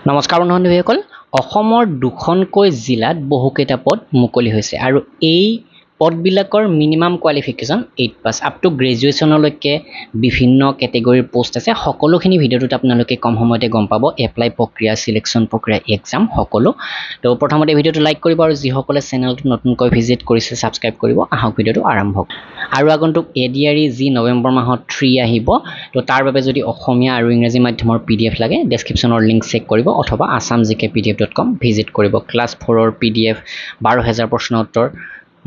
নমস্কাৰ বন্ধুসকল অসমৰ দুখনকৈ জিলাত বহুকেইটা পদ মুকলি হৈছে আৰু এই পদবিলাকৰ minimum qualification 8 pass up to গ্ৰেজুৱেচনলৈকে বিভিন্ন কেটেগৰীৰ পোষ্ট আছে সকলোখিনি ভিডিঅ'টোত আপোনালোকে কম সময়তে গম পাব এপ্লাই প্ৰক্ৰিয়া সিলেকশন প্ৰক্ৰিয়া এক্সাম সকলো তো প্ৰথমতে ভিডিঅ'টো লাইক কৰিব আৰু যিসকলে চেনেলটো নতুনকৈ ভিজিট কৰিছে সাবস্ক্ৰাইব কৰিব আহক ভিডিঅ'টো আৰম্ভ আৰু আগন্তুক এডিআৰই যি নৱেম্বৰ মাহত 3 আহিব তো তাৰ বাবে যদি অসমীয়া আৰু ইংৰাজী মাধ্যমৰ পিডিএফ লাগে ডেসক্ৰিপচনৰ লিংক চেক কৰিব অথবা assamgkpdf.com ভিজিট কৰিব ক্লাছ 4ৰ পিডিএফ 12000 প্ৰশ্ন উত্তৰ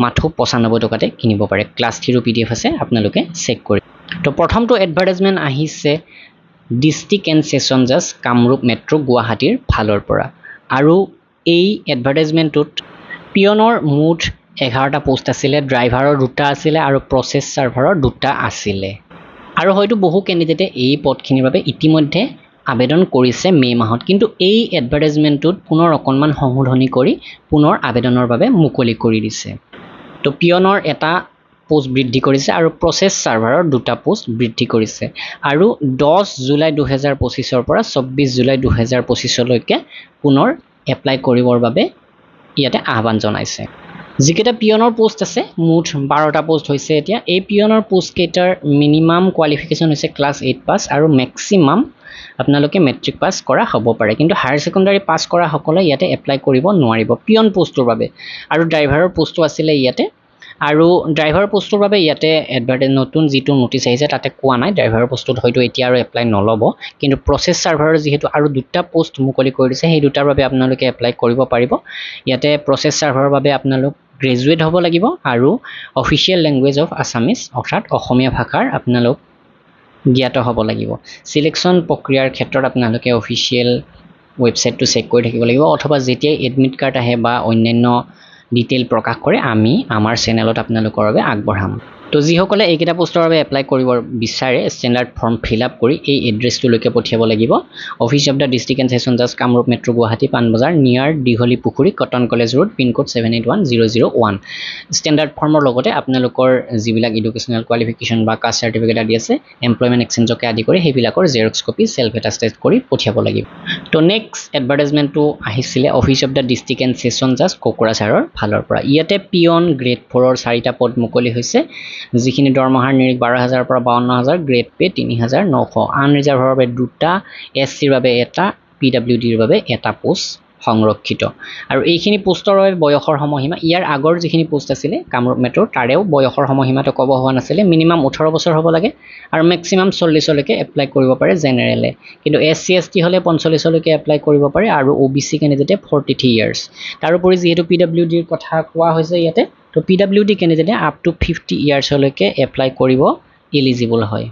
মাথো 95 টকাতে কিনিব পাৰে ক্লাছ 3 পিডিএফ আছে আপোনালোকে চেক কৰি তো প্ৰথমটো এডভাৰটাইজমেন্ট আহিছে ডিস্ট্ৰিক্ট এণ্ড সেশন জাজ কামৰূপ মেট্ৰো গুৱাহাটীৰ ফালৰ পৰা আৰু এই এডভাৰটাইজমেন্টত পিয়নৰ মুঠ 11টা পোষ্ট আছিলে ড্ৰাইভাৰৰ দুটা আছিলে আৰু প্ৰসেস সাৰ্ভাৰৰ দুটা আছিলে আৰু হয়তো বহু ক্যান্ডিডেটে এই পদখিনিৰ বাবে ইতিমধ্যে আবেদন কৰিছে মে মাহত কিন্তু এই এডভাৰটাইজমেন্টত পুনৰ অকনমান সংশোধনী কৰি পুনৰ আবেদনৰ বাবে মুকলি কৰি দিছে তো পিয়নৰ এটা পোষ্ট বৃদ্ধি কৰিছে আৰু প্ৰসেস সাৰ্ভাৰৰ দুটা পোষ্ট বৃদ্ধি কৰিছে আৰু 10 জুলাই 2025 ৰ পৰা 24 জুলাই 2025 লৈকে পুনৰ এপ্লাই কৰিবৰ বাবে ইয়াতে আহ্বান জনাইছে যিকেটা পিয়নৰ পোষ্ট আছে মুঠ 12টা পোষ্ট হৈছে এতিয়া এই পিয়নৰ পোষ্ট কেটাৰ মিনিমাম কোৱালিফিকেশ্যন হৈছে ক্লাছ 8 পাস আৰু ম্যাক্সিমাম আপোনালোকে মেট্ৰিক পাস কৰা হ'ব পাৰে কিন্তু হায়াৰ সেকেন্ডাৰী পাস কৰা সকলে ইয়াতে এপ্লাই কৰিব নোৱাৰিব পিয়ন পোষ্টৰ বাবে আৰু ড্ৰাইভাৰৰ পোষ্টটো আছিল ইয়াতে আৰু ড্ৰাইভাৰ পোষ্টৰ বাবে ইয়াতে এডভাৰটাইজ নতুন যিটো নোটিছ আহিছে তাতে কোৱা নাই ড্ৰাইভাৰৰ পোষ্টত হয়তো এতিয়া আৰু এপ্লাই নলব কিন্তু প্ৰসেস সাৰ্ভাৰৰ যেহেতু আৰু দুটা পোষ্ট মুকলি কৰি দিছে সেই দুটাৰ বাবে আপোনালোকে এপ্লাই কৰিব পাৰিব ইয়াতে প্ৰসেস সাৰ্ভাৰৰ বাবে আপোনালোক গ্ৰেজুৱেট হ'ব লাগিব আৰু অফিচিয়েল ল্যাঙ্গুৱেজ অফ আসামিজ অৰ্থাৎ অসমীয়া ভাষাৰ আপোনালোক জ্ঞাত হ'ব লাগিব সিলেকশন প্ৰক্ৰিয়াৰ ক্ষেত্ৰত আপোনালোকে অফিচিয়েল ওয়েবসাইটটো চেক কৰি থাকিব লাগিব অথবা যেতিয়া এডমিট কাৰ্ড আহে বা অন্যান্য ডিটেইল প্ৰকাশ কৰে আমি আমাৰ চেনেলত আপোনালোকৰ বাবে আগবঢ়াম তো যিসকলে এইকেইটা পোষ্টৰ বাবে এপ্লাই কৰিব বিচাৰে ষ্টেণ্ডাৰ্ড ফৰ্ম ফিল আপ কৰি এই এড্ৰেছটোলৈকে পঠিয়াব লাগিব office of the district and session জাজ Kamrup metro Guwahati Panbazar near Dighali Pukhuri Cotton college road pincode 781001 standard ফৰ্মৰ লগতে আপোনালোকৰ যিবিলাক এডুকেশ্যনেল কোৱালিফিকেশ্যন বা কাষ্ট চাৰ্টিফিকেট আদি আছে এমপ্লয়মেণ্ট এক্সচেঞ্জকে আদি কৰি সেইবিলাকৰ জেৰক্স কপি সেলফ এটাষ্টেড কৰি পঠিয়াব লাগিব তো নেক্সট এডভাৰটাইজমেন্টটো আহিছিলে office of the district and session জাজ কোকৰাঝাৰৰ ফালৰ পৰা ইয়াতে পিয়ন গ্ৰেড 4ৰ 4টা পদ মুকলি হৈছে যিখিনি দৰমহাৰ নিৰিখ 12000 পৰা 52000 গ্ৰেড পে 3900 আনৰিজাৰ্ভৰ বাবে দুটা এছচিৰ বাবে এটা পিডব্লিউডিৰ বাবে এটা পোষ্ট সংৰক্ষিত আৰু এইখিনি পোষ্টৰ বাবে বয়সৰ সময়সীমা ইয়াৰ আগৰ যিখিনি পোষ্ট আছিল কামৰূপ মেট্ৰৰ তাৰেও বয়সৰ সময়সীমাটো কব হোৱা নাছিল মিনিমাম 18 বছৰ হ'ব লাগে আৰু ম্যাক্সিমাম 40 লৈকে এপ্লাই কৰিব পাৰে জেনেৰেলে কিন্তু এছচি এছটি হলে 45 লৈকে এপ্লাই কৰিব পাৰে আৰু ওবিসি ক্যান্ডিডেটে 43 ইয়াৰ্স তাৰোপৰি যেহেতু পিডব্লিউডিৰ কথা কোৱা হৈছে ইয়াতে তো পিডব্লিউডি ক্যান্ডিডেটে আপ টু 50 ইয়াৰ্স লৈকে এপ্লাই কৰিব এলিজিবল হয়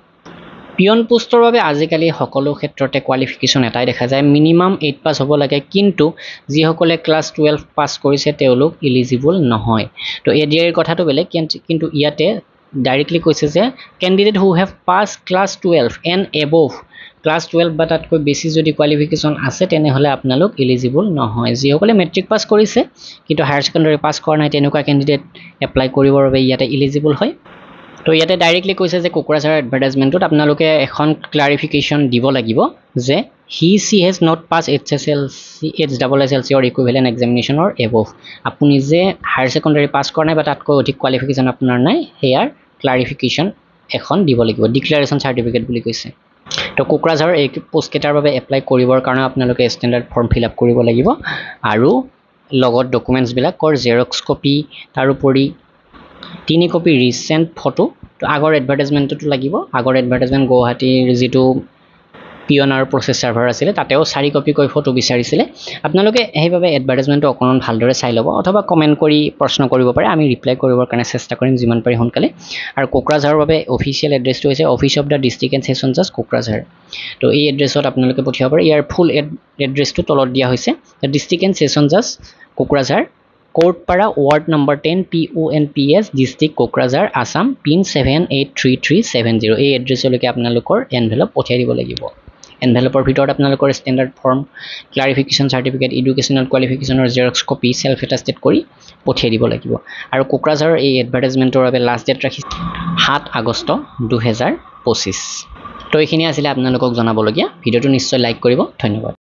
পিয়ন পোষ্টৰ বাবে আজিকালি সকলো ক্ষেত্ৰতে কোৱালিফিকেশ্যন এটাই দেখা যায় মিনিমাম 8 পাস হ'ব লাগে কিন্তু যিসকলে ক্লাছ 12 পাস কৰিছে তেওঁলোক এলিজিবল নহয় তো এডিআইৰ কথাটো বেলেগ কিন্তু ইয়াতে ডাইৰেক্টলি কৈছে যে candidate who have pass class 12 and above class 12 বা তাতকৈ বেছি যদি কোৱালিফিকেশ্যন আছে তেনেহলে আপোনালোক এলিজিবল নহয় যিসকলে মেট্ৰিক পাস কৰিছে কিন্তু হায়াৰ সেকেন্ডাৰী পাস কৰা নাই তেনেকুৱা ক্যান্ডিডেট এপ্লাই কৰিবৰ বাবে ইয়াতে এলিজিবল হয় তো ইয়াতে ডাইৰেক্টলি কৈছে যে কোকৰাঝাৰ এডভাৰটাইজমেন্টত আপোনালোকে এখন ক্লাৰিফিকেশ্যন দিব লাগিব যে he has not passed HSLC or equivalent examination or above আপুনি যে হায়াৰ সেকেন্ডাৰী পাস কৰা নাই বা তাতকৈ অধিক কোৱালিফিকেশ্যন আপোনাৰ নাই হেয়াৰ ক্লাৰিফিকেশ্যন এখন দিব লাগিব ডিক্লাৰেশ্যন সাৰ্টিফিকেট বুলি কৈছে তো কোকৰাঝাৰৰ এই পোষ্ট কেটাৰ বাবে এপ্লাই কৰিবৰ কাৰণে আপোনালোকে ষ্টেণ্ডাৰ্ড ফৰ্ম ফিল আপ কৰিব লাগিব আৰু লগত ডকুমেন্টছ বিলাকৰ জেৰক্স কপি তাৰোপৰি 3 কপি ৰিসেন্ট ফটো তো আগৰ এডভাৰটাইজমেন্টটো লাগিব আগৰ এডভাৰটাইজমেন্ট গুৱাহাটীৰ যেটো পিয়ন আৰু প্ৰসেস সাৰ্ভাৰ আছিল তাতেও 4 কপি কৈ ফটো বিচাৰিছিলে আপোনালোকে সেইভাবে এডভাৰটাইজমেন্টটো অকনমান ভালদৰে চাই ল'ব অথবা কমেন্ট কৰি প্ৰশ্ন কৰিব পাৰে আমি ৰিপ্লাই কৰিবৰ কাৰণে চেষ্টা কৰিম যিমান পাৰি সোনকালে আৰু কোকৰাঝাৰৰ বাবে অফিচিয়েল এড্ৰেছটো হৈছে office of the district and session জাজ কোকৰাঝাৰ তো এই এড্ৰেছত আপোনালোকে পঠিয়াব পাৰে ইয়াৰ ফুল এড্ৰেছটো তলত দিয়া হৈছে দা ডিস্ট্ৰিক্ট এণ্ড সেশন জাজ Kokrajhar Courtpara ward number 10 PONPS district Kokrajhar Assam pin 783370 এই এড্ৰেছলৈকে আপোনালোকৰ এনভেলপ পঠিয়াই দিব লাগিব এনভেলপৰ ভিতৰত আপোনালোকৰ standard form clarification certificate educational কোৱালিফিকেশ্যনৰ জেৰক্স কপি সেলফ এটাষ্টেড কৰি পঠিয়াই দিব লাগিব আৰু কোকৰাঝাৰৰ এই এডভাৰটাইজমেন্টৰ বাবে লাষ্ট ডেট ৰাখি 7 আগষ্ট 2025 তো এইখিনি আছিল আপোনালোকক জনাবলগীয়া ভিডিঅ'টো নিশ্চয় লাইক কৰিব ধন্যবাদ